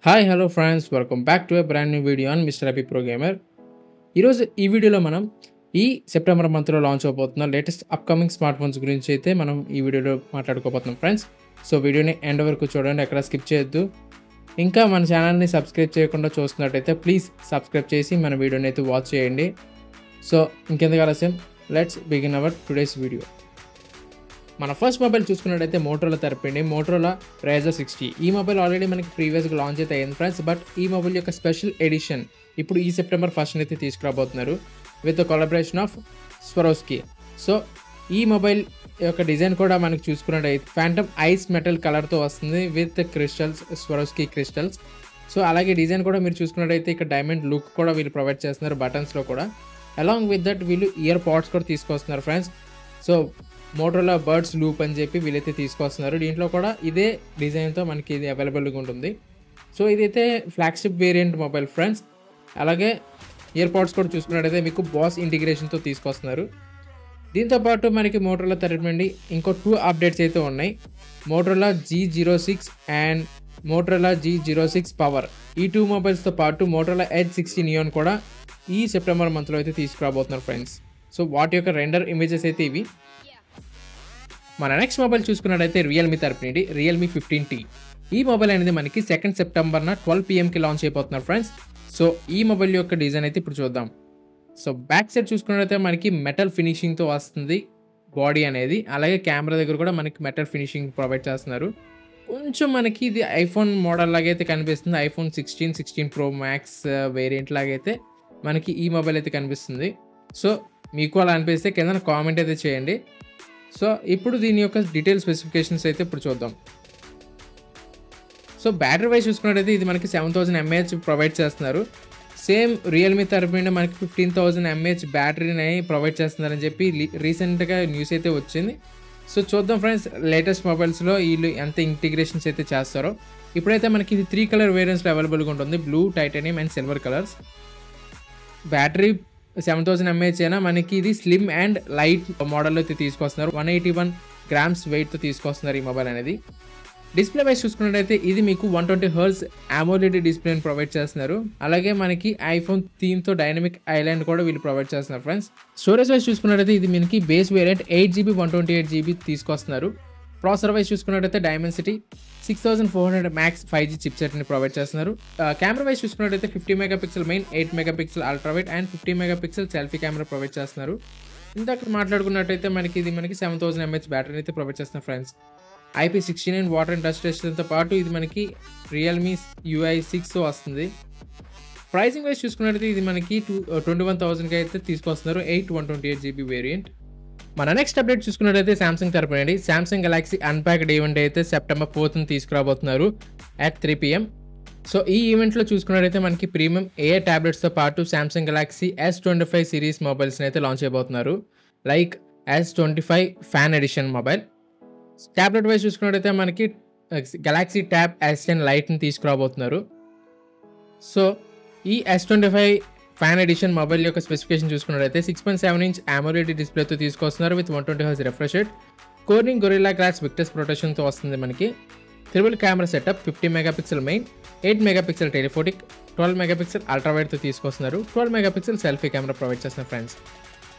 Hi hello friends, welcome back to a brand new video on mister happy pro gamer. ఈరోజు ఈ వీడియోలో మనం ఈ సెప్టెంబర్ మంత్లో లాంచ్ అవబోతున్న లేటెస్ట్ అప్కమింగ్ స్మార్ట్ ఫోన్స్ గురించి అయితే మనం ఈ వీడియోలో మాట్లాడుకోబోతున్నాం ఫ్రెండ్స్. సో వీడియోని ఎండ్ వరకు చూడండి, ఎక్కడ స్కిప్ చేయొద్దు. ఇంకా మన ఛానల్ని సబ్స్క్రైబ్ చేయకుండా చూస్తున్నట్టయితే ప్లీజ్ సబ్స్క్రైబ్ చేసి మన వీడియోని అయితే వాచ్ చేయండి. సో ఇంకెందుకు ఆలస్యం, let's begin our today's video. మన ఫస్ట్ మొబైల్ చూసుకున్నట్టయితే మోటరోలా తరపుండి మోటరోలా Razr 60. ఈ మొబైల్ ఆల్రెడీ మనకి ప్రీవియస్గా లాంచ్ అయితే అయింది ఫ్రెండ్స్. బట్ ఈ మొబైల్ యొక్క స్పెషల్ ఎడిషన్ ఇప్పుడు ఈ సెప్టెంబర్ 1st అయితే తీసుకురాబోతున్నారు with collaboration of Swarovski. So ఈ మొబైల్ యొక్క డిజైన్ కూడా మనకి చూసుకున్నట్టయితే ఫ్యాంటమ్ ఐస్ మెటల్ కలర్తో వస్తుంది with crystals, Swarovski crystals. So అలాగే డిజైన్ కూడా మీరు చూసుకున్నట్టయితే ఇక్కడ డైమండ్ లుక్ కూడా వీళ్ళు ప్రొవైడ్ చేస్తున్నారు బటన్స్లో కూడా. అలాంగ్ విత్ దట్ వీళ్ళు ఇయర్ పాడ్స్ కూడా తీసుకొస్తున్నారు friends. So Motorola birds loop అని చెప్పి వీళ్ళైతే తీసుకొస్తున్నారు. దీంట్లో కూడా ఇదే డిజైన్తో మనకి ఇది అవైలబుల్గా ఉంటుంది. సో ఇదైతే ఫ్లాగ్షిప్ వేరియంట్ మొబైల్ ఫ్రెండ్స్. అలాగే ఇయర్ పాడ్స్ కూడా చూసుకున్నట్టయితే మీకు బాస్ ఇంటిగ్రేషన్తో తీసుకొస్తున్నారు. దీంతోపాటు మనకి మోటరోలా తరఫు నుండి ఇంకో 2 అప్డేట్స్ అయితే ఉన్నాయి. Motorola G06 and Motorola G06 power. ఈ 2 మొబైల్స్తో పాటు మోటరోలా Edge 60 నియాన్ కూడా ఈ సెప్టెంబర్ మంత్లో అయితే తీసుకురాబోతున్నారు ఫ్రెండ్స్. సో వాటి యొక్క రెండర్ ఇమేజెస్ అయితే ఇవి. మన నెక్స్ట్ మొబైల్ చూసుకున్నట్టయితే రియల్మీ తరపు నుండి రియల్మీ 15T. ఈ మొబైల్ అనేది మనకి 2nd సెప్టెంబర్న 12 PM లాంచ్ అయిపోతున్నారు ఫ్రెండ్స్. సో ఈ మొబైల్ యొక్క డిజైన్ అయితే ఇప్పుడు చూద్దాం. సో బ్యాక్ సైడ్ చూసుకున్నట్టయితే మనకి మెటల్ ఫినిషింగ్తో వస్తుంది బాడీ అనేది. అలాగే కెమెరా దగ్గర కూడా మనకి మెటల్ ఫినిషింగ్ ప్రొవైడ్ చేస్తున్నారు. కొంచెం మనకి ఇది ఐఫోన్ మోడల్ లాగైతే కనిపిస్తుంది. ఐఫోన్ 16 Pro Max వేరియంట్ లాగైతే మనకి ఈ మొబైల్ అయితే కనిపిస్తుంది. సో మీకు అలా అనిపిస్తే కింద కామెంట్ అయితే చేయండి. సో ఇప్పుడు దీని యొక్క డీటెయిల్ స్పెసిఫికేషన్స్ అయితే ఇప్పుడు చూద్దాం. సో బ్యాటరీ వైజ్ చూసుకున్నట్టయితే ఇది మనకి 7000 mAh ప్రొవైడ్ చేస్తున్నారు. సేమ్ రియల్మీ తరపు నుండి మనకి 15000 mAh బ్యాటరీని ప్రొవైడ్ చేస్తున్నారని చెప్పి రీసెంట్గా న్యూస్ అయితే వచ్చింది. సో చూద్దాం ఫ్రెండ్స్, లేటెస్ట్ మొబైల్స్లో వీళ్ళు ఎంత ఇంటిగ్రేషన్స్ అయితే చేస్తారో. ఇప్పుడైతే మనకి ఇది 3 కలర్ వేరియంట్స్లో అవైలబుల్గా ఉంటుంది, blue, titanium and silver colours. Battery 7000 mAh అయినా మనకి ఇది స్లిమ్ అండ్ లైట్ మోడల్లో అయితే తీసుకొస్తున్నారు. 181 grams వెయిట్తో తీసుకొస్తున్నారు ఈ మొబైల్ అనేది. డిస్ప్లే వైజ్ చూసుకున్నట్టయితే ఇది మీకు 120Hz AMOLED డిస్ప్లేని ప్రొవైడ్ చేస్తున్నారు. అలాగే మనకి ఐఫోన్ థీమ్తో డైనమిక్ ఐలాండ్ కూడా వీళ్ళు ప్రొవైడ్ చేస్తున్నారు ఫ్రెండ్స్. స్టోరేజ్ వైజ్ చూసుకున్నట్టయితే ఇది మనకి బేస్ వేరియంట్ 8GB 128GB తీసుకొస్తున్నారు. ప్రాసెసర్ వైజ్ చూసుకున్నట్టయితే డైమెన్సిటీ 6400 Max 5G చిప్సెట్ని ప్రొవైడ్ చేస్తున్నారు. కెమెరా వైజ్ చూసుకున్నట్టయితే 50 MP main, 8 MP ultrawide and 50 MP selfie camera provide చేస్తున్నారు. ఇందాక మాట్లాడుకున్నట్టయితే మనకి 7000 mAh బ్యాటరీ అయితే ప్రొవైడ్ చేస్తున్నారు friends. IP69 water and dust టెస్ట్తో పాటు ఇది మనకి రియల్మీ UI 6 వస్తుంది. ప్రైసింగ్ వైజ్ చూసుకున్నట్టయితే ఇది మనకి 21,000కి అయితే తీసుకొస్తున్నారు 8 128GB వేరియంట్. మన నెక్స్ట్ అప్డేట్ చూసుకున్నట్టయితే సామ్సంగ్ తరపు నుండి సామ్సంగ్ గెలాక్సీ అన్ప్యాక్డ్ ఈవెంట్ అయితే September 4th తీసుకురాబోతున్నారు at 3 PM. So ఈ ఈవెంట్లో చూసుకున్నట్టయితే మనకి ప్రీమియం AI ట్యాబ్లెట్స్తో పాటు సామ్సంగ్ గెలాక్సీ S25 సిరీస్ మొబైల్స్ని అయితే లాంచ్ అయిపోతున్నారు. Like S25 fan edition mobile. Tablet wise చూసుకున్నట్టయితే మనకి గెలాక్సీ ట్యాబ్ S10 లైట్ని తీసుకురాబోతున్నారు. సో ఈ S25 ఫ్యాన్ ఎడిషన్ మొబైల్ యొక్క స్పెసిఫికేషన్ చూసుకున్నట్టయితే 6.7 AMOLED డిస్ప్లేతో తీసుకొస్తున్నారు with 120Hz refresh rate. Corning Gorilla glass Victus ప్రొటెక్షన్తో వస్తుంది మనకి. Triple camera setup, 50 MP main, 8 MP telephotic, 12 MP అల్ట్రావైడ్తో తీసుకొస్తున్నారు. 12 MP సెల్ఫీ కెమెరా ప్రొవైడ్ చేస్తున్నారు ఫ్రెండ్స్.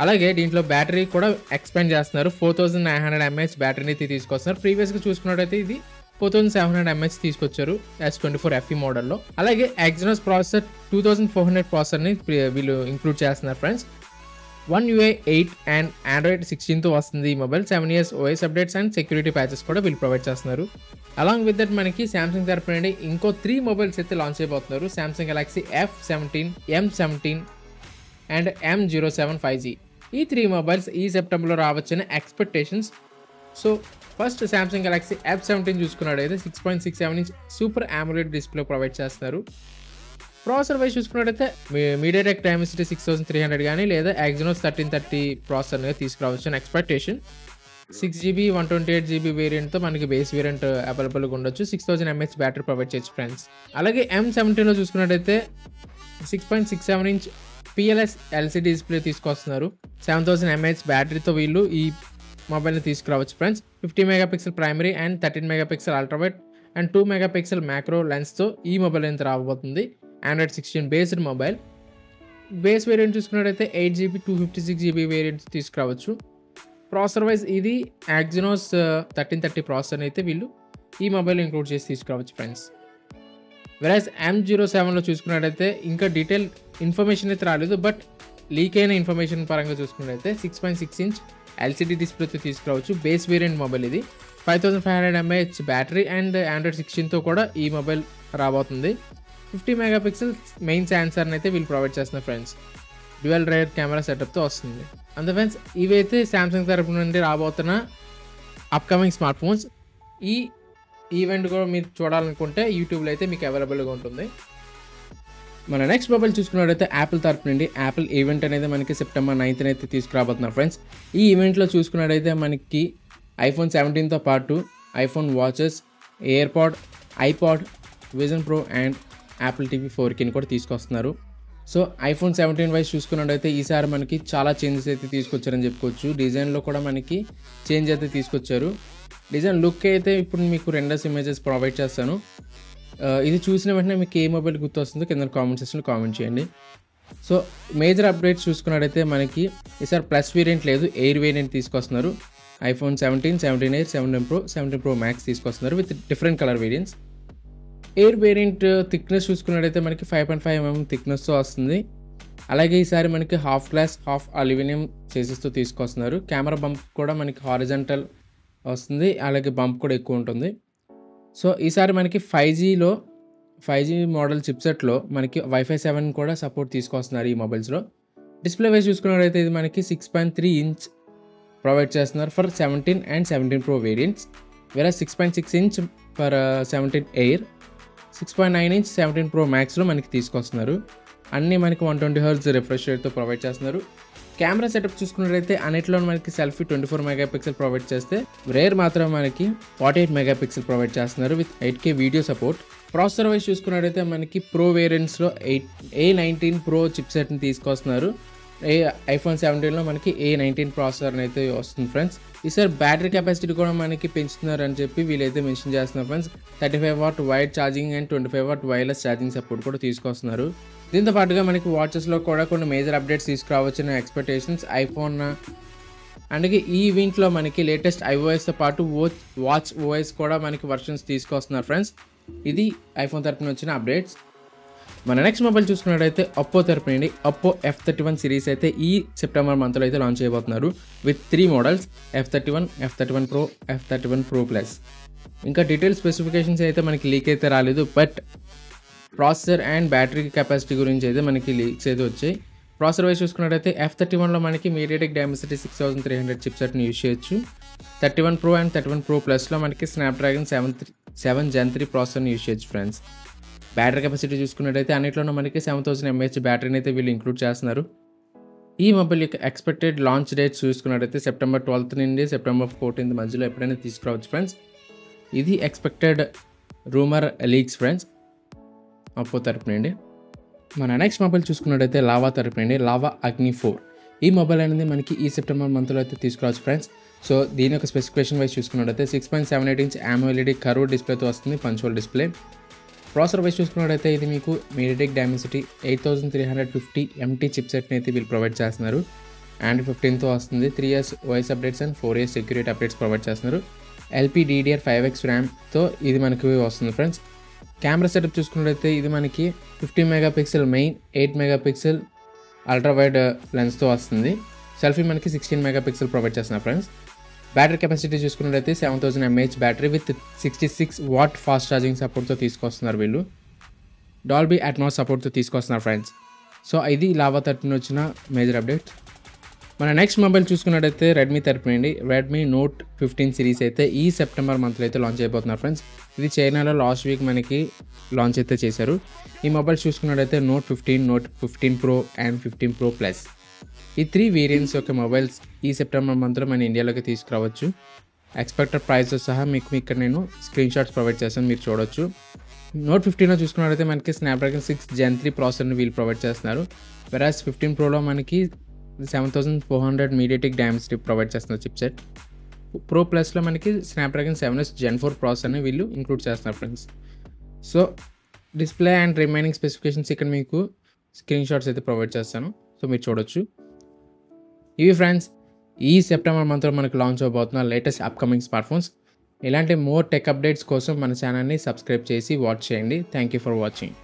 అలాగే దీంట్లో బ్యాటరీ కూడా ఎక్స్పాండ్ చేస్తున్నారు. 4900 mAh బ్యాటరీని తీసుకొస్తున్నారు. ప్రీవియస్గా చూసుకున్నట్టయితే ఇది 4700 mAh తీసుకొచ్చారు S24 FE మోడల్లో. అలాగే Exynos ప్రాసెసర్ 2400 ప్రాసెసర్ని వీళ్ళు ఇంక్లూడ్ చేస్తున్నారు friends. One UI 8 and Android 16తో వస్తుంది ఈ మొబైల్. 7 years OS updates and security patches కూడా వీళ్ళు ప్రొవైడ్ చేస్తున్నారు. అలాంగ్ విత్ దట్ మనకి సామ్సంగ్ తరపు నుండి ఇంకో 3 మొబైల్స్ అయితే లాంచ్ అయిపోతున్నారు. Samsung Galaxy F17, M17 and M07 5G. ఈ 3 మొబైల్స్ ఈ సెప్టెంబర్లో రావచ్చని expectations. So first Samsung Galaxy F17 చూసుకున్నట్టయితే 6.67 సూపర్ AMOLED డిస్ప్లే ప్రొవైడ్ చేస్తున్నారు. ప్రాసెసర్ వైజ్ చూసుకున్నట్టయితే MediaTek Dimensity 6300 కానీ లేదా Exynos 1330 ప్రాసెసర్గా తీసుకురావచ్చు అని ఎక్స్పెక్టేషన్. 6GB 128GB వేరియంట్తో మనకి బేస్ వేరియంట్ అవైలబుల్గా ఉండొచ్చు. 6000 mAh బ్యాటరీ ప్రొవైడ్ చేయొచ్చు ఫ్రెండ్స్. అలాగే M17లో చూసుకున్నట్టయితే 6.67 PLS LCD డిస్ప్లే తీసుకొస్తున్నారు. 7000 mAh బ్యాటరీతో వీళ్ళు ఈ మొబైల్ని తీసుకురావచ్చు friends. 50 MP primary and 13 MP ultrawide and 2 megapixel macro లెన్స్తో ఈ మొబైల్ అయితే రాబోతుంది. Android 16 based mobile. Base variant చూసుకున్నట్టయితే 8GB 256GB వేరియంట్ తీసుకురావచ్చు. ప్రాసెసర్ వైజ్ ఇది Exynos 1330 ప్రాసెసర్ అయితే వీళ్ళు ఈ మొబైల్ ఇంక్లూడ్ చేసి తీసుకురావచ్చు ఫ్రెండ్స్. వెరాజ్ M07లో చూసుకున్నట్టయితే ఇంకా డీటెయిల్ ఇన్ఫర్మేషన్ అయితే రాలేదు, బట్ లీక్ అయిన ఇన్ఫర్మేషన్ పరంగా చూసుకున్నట్టయితే 6.6 ఇంచ్ LCD డిస్ప్లేతో తీసుకురావచ్చు. బేస్ వేరియంట్ మొబైల్ ఇది. 5500 mAh బ్యాటరీ అండ్ ఆండ్రాయిడ్ 16తో కూడా ఈ మొబైల్ రాబోతుంది. 50 మెగాపిక్సెల్ మెయిన్ సెన్సార్ని అయితే వీళ్ళు ప్రొవైడ్ చేస్తున్నారు ఫ్రెండ్స్. డ్యూయల్ రేర్ కెమెరా సెటప్తో వస్తుంది. అంతే ఫ్రెండ్స్, ఇవైతే శాంసంగ్ తరపు నుండి రాబోతున్న అప్కమింగ్ స్మార్ట్ ఫోన్స్. ఈ ఈవెంట్ కూడా మీరు చూడాలనుకుంటే యూట్యూబ్లో అయితే మీకు అవైలబుల్గా ఉంటుంది. మన నెక్స్ట్ మొబైల్ చూసుకున్నట్టయితే యాపిల్ తరపు నుండి యాపిల్ ఈవెంట్ అనేది మనకి సెప్టెంబర్ 9th అయితే తీసుకురాబోతున్నారు ఫ్రెండ్స్. ఈ ఈవెంట్లో చూసుకున్నట్టయితే మనకి iPhone 17తో పాటు iPhone watches, AirPod, iPod, vision pro and Apple TV 4K కూడా తీసుకొస్తున్నారు. సో iPhone 17 వైజ్ చూసుకున్నట్టయితే ఈసారి మనకి చాలా చేంజెస్ అయితే తీసుకొచ్చారని చెప్పుకోవచ్చు. డిజైన్లో కూడా మనకి చేంజ్ అయితే తీసుకొచ్చారు. డిజైన్ లుక్ అయితే ఇప్పుడు మీకు రెండర్స్ ఇమేజెస్ ప్రొవైడ్ చేస్తాను. ఇది చూసిన వెంటనే మీకు ఏ మొబైల్ గుర్తొస్తుందో కింద కామెంట్ సెక్షన్లో కామెంట్ చేయండి. సో మేజర్ అప్డేట్స్ చూసుకున్నట్టయితే మనకి ఈసారి ప్లస్ వేరియంట్ లేదు, ఎయిర్ వేరియంట్ తీసుకొస్తున్నారు. iPhone 17, 17 Air, 17 Pro, 17 Pro Max తీసుకొస్తున్నారు with different colour variants. Air variant thickness చూసుకున్నట్టయితే మనకి 5.5 mm థిక్నెస్తో వస్తుంది. అలాగే ఈసారి మనకి హాఫ్ గ్లాస్ హాఫ్ అల్యూమినియం చేసేస్తో తీసుకొస్తున్నారు. కెమెరా బంప్ కూడా మనకి హారిజంటల్ వస్తుంది, అలాగే బంప్ కూడా ఎక్కువ ఉంటుంది. సో ఈసారి మనకి 5G మోడల్ చిప్సెట్లో మనకి Wi-Fi 7 కూడా సపోర్ట్ తీసుకొస్తున్నారు ఈ మొబైల్స్లో. డిస్ప్లే వైజ్ చూసుకున్నట్టయితే ఇది మనకి 6.3 ఇంచ్ ప్రొవైడ్ చేస్తున్నారు ఫర్ 17 అండ్ 17 Pro వేరియంట్స్. వేరే 6.6 inch for 17 Air, 6.9 inch 17 Pro Maxలో మనకి తీసుకొస్తున్నారు. అన్నీ మనకి 120Hz రిఫ్రెష్ రేట్తో ప్రొవైడ్ చేస్తున్నారు. కెమెరా సెటప్ చూసుకున్నట్టయితే అన్నిట్లో మనకి సెల్ఫీ 24 మెగాపిక్సెల్ ప్రొవైడ్ చేస్తే రేర్ మాత్రం మనకి 48 మెగాపిక్సెల్ ప్రొవైడ్ చేస్తున్నారు with 8K video support. Processor wise చూసుకున్నట్టయితే మనకి ప్రో వేరియంట్స్లో A19 Pro చిప్సెట్ని తీసుకొస్తున్నారు. iPhone 17లో మనకి A19 ప్రాసెసర్ అయితే వస్తుంది ఫ్రెండ్స్. ఈసారి బ్యాటరీ కెపాసిటీ కూడా మనకి పెంచుతున్నారు అని చెప్పి వీళ్ళైతే మెన్షన్ చేస్తున్నారు friends. 35W wide charging and 25W wireless charging support కూడా తీసుకొస్తున్నారు. దీంతో పాటుగా మనకి వాచెస్లో కూడా కొన్ని మేజర్ అప్డేట్స్ తీసుకురావచ్చిన ఎక్స్పెక్టేషన్స్ ఐఫోన్. అలాగే ఈ ఈవెంట్లో మనకి లేటెస్ట్ iOSతో పాటు వాచ్ OS కూడా మనకి వర్షన్స్ తీసుకొస్తున్నారు ఫ్రెండ్స్. ఇది ఐఫోన్ తరపున వచ్చిన అప్డేట్స్. మన నెక్స్ట్ మొబైల్ చూసుకున్నట్టయితే ఒప్పో తరపు నుండి ఒప్పో F31 సిరీస్ అయితే ఈ సెప్టెంబర్ మంత్లో అయితే లాంచ్ చేయబోతున్నారు with 3 models F31, F31 Pro, F31 Pro Plus. ఇంకా డీటెయిల్ స్పెసిఫికేషన్స్ అయితే మనకి లీక్ అయితే రాలేదు, but processor and battery capacity గురించి అయితే మనకి లీక్స్ అయితే వచ్చాయి. ప్రాసెసర్ వైజ్ చూసుకున్నట్టయితే F31లో మనకి MediaTek Dimensity 6300 చిప్సెట్ని యూజ్ చేయొచ్చు. 31 Pro అండ్ 31 Pro Plusలో మనకి Snapdragon 7 Gen 3 ప్రాసెసర్ని యూజ్ చేయొచ్చు ఫ్రెండ్స్. బ్యాటరీ కెపాసిటీ చూసుకున్నట్టయితే అన్నిట్లోనూ మనకి 7000 mAh బ్యాటరీని అయితే వీళ్ళు ఇంక్లూడ్ చేస్తున్నారు. ఈ మొబైల్ యొక్క ఎక్స్పెక్టెడ్ లాంచ్ డేట్ చూసుకున్నట్టయితే సెప్టెంబర్ 12th నుండి సెప్టెంబర్ 14th మధ్యలో ఎప్పుడైనా తీసుకురావచ్చు ఫ్రెండ్స్. ఇది expected rumour leaks friends Oppo తరపు నుండి. మన నెక్స్ట్ మొబైల్ చూసుకున్నట్టయితే లావా తరపు నుండి లావా అగ్ని 4. ఈ మొబైల్ అనేది మనకి ఈ సెప్టెంబర్ మంత్లో అయితే తీసుకురావచ్చు ఫ్రెండ్స్. సో దీని యొక్క స్పెసిఫికేషన్ వైజ్ చూసుకున్నట్టయితే 6.78 ఇంచ్ AMOLED కర్వ్ డిస్ప్లేతో వస్తుంది, పంచ్-హోల్ డిస్ప్లే. ప్రాసెసర్ వైజ్ చూసుకున్నట్టయితే ఇది మీకు MediaTek Dimensity 8350 MT చిప్సెట్ని అయితే వీళ్ళు ప్రొవైడ్ చేస్తున్నారు. Android 15తో వస్తుంది. 3 years OS updates and 4 years security updates provide చేస్తున్నారు. LPDDR5X ర్యామ్తో ఇది మనకి వస్తుంది ఫ్రెండ్స్. కెమెరా సెటప్ చూసుకున్నట్టయితే ఇది మనకి 50 megapixel main, 8 megapixel ultra wide లెన్స్తో వస్తుంది. సెల్ఫీ మనకి 16 మెగాపిక్సెల్ ప్రొవైడ్ చేస్తున్నారు ఫ్రెండ్స్. బ్యాటరీ కెపాసిటీ చూసుకున్నట్టయితే 7000 mAh battery with 66W fast charging సపోర్ట్తో తీసుకొస్తున్నారు వీళ్ళు. డాల్బీ అట్మాస్ సపోర్ట్తో తీసుకొస్తున్నారు ఫ్రెండ్స్. సో ఇది లావా తరపున వచ్చిన మేజర్ అప్డేట్. మన నెక్స్ట్ మొబైల్ చూసుకున్నట్టయితే రెడ్మీ తరపు నుండి రెడ్మీ Note 15 సిరీస్ అయితే ఈ సెప్టెంబర్ మంత్లో అయితే లాంచ్ అయిపోతున్నారు ఫ్రెండ్స్. ఇది చైనాలో లాస్ట్ వీక్ మనకి లాంచ్ అయితే చేశారు. ఈ మొబైల్ చూసుకున్నట్టయితే Note 15, Note 15 Pro and 15 Pro Plus. ఈ 3 వేరియంట్స్ యొక్క మొబైల్స్ ఈ సెప్టెంబర్ మంత్లో మన ఇండియాలోకి తీసుకురావచ్చు. ఎక్స్పెక్టెడ్ ప్రైస్తో సహా మీకు ఇక్కడ నేను స్క్రీన్ షాట్స్ ప్రొవైడ్ చేస్తాను, మీరు చూడొచ్చు. Note 15లో చూసుకున్నట్టయితే మనకి Snapdragon 6 Gen 3 ప్రాసెసర్ని వీళ్ళు ప్రొవైడ్ చేస్తున్నారు. వెరాస్ 15 Proలో మనకి 7400 MediaTek Dimensity ప్రొవైడ్ చేస్తున్నారు చిప్సెట్. ప్రో ప్లస్లో మనకి స్నాప్డ్రాగన్ 7S Gen 4 ప్రాసెసర్ అని వీళ్ళు ఇంక్లూడ్ చేస్తున్నారు friends. So display and remaining specifications ఇక్కడ మీకు స్క్రీన్ షాట్స్ అయితే ప్రొవైడ్ చేస్తాను. సో మీరు చూడొచ్చు. ఇవి ఫ్రెండ్స్ ఈ సెప్టెంబర్ మంత్లో మనకు లాంచ్ అవబోతున్న లేటెస్ట్ అప్కమింగ్ స్మార్ట్ ఫోన్స్. ఇలాంటి మోర్ టెక్ అప్డేట్స్ కోసం మన ఛానల్ని సబ్స్క్రైబ్ చేసి వాచ్ చేయండి. Thank you for watching.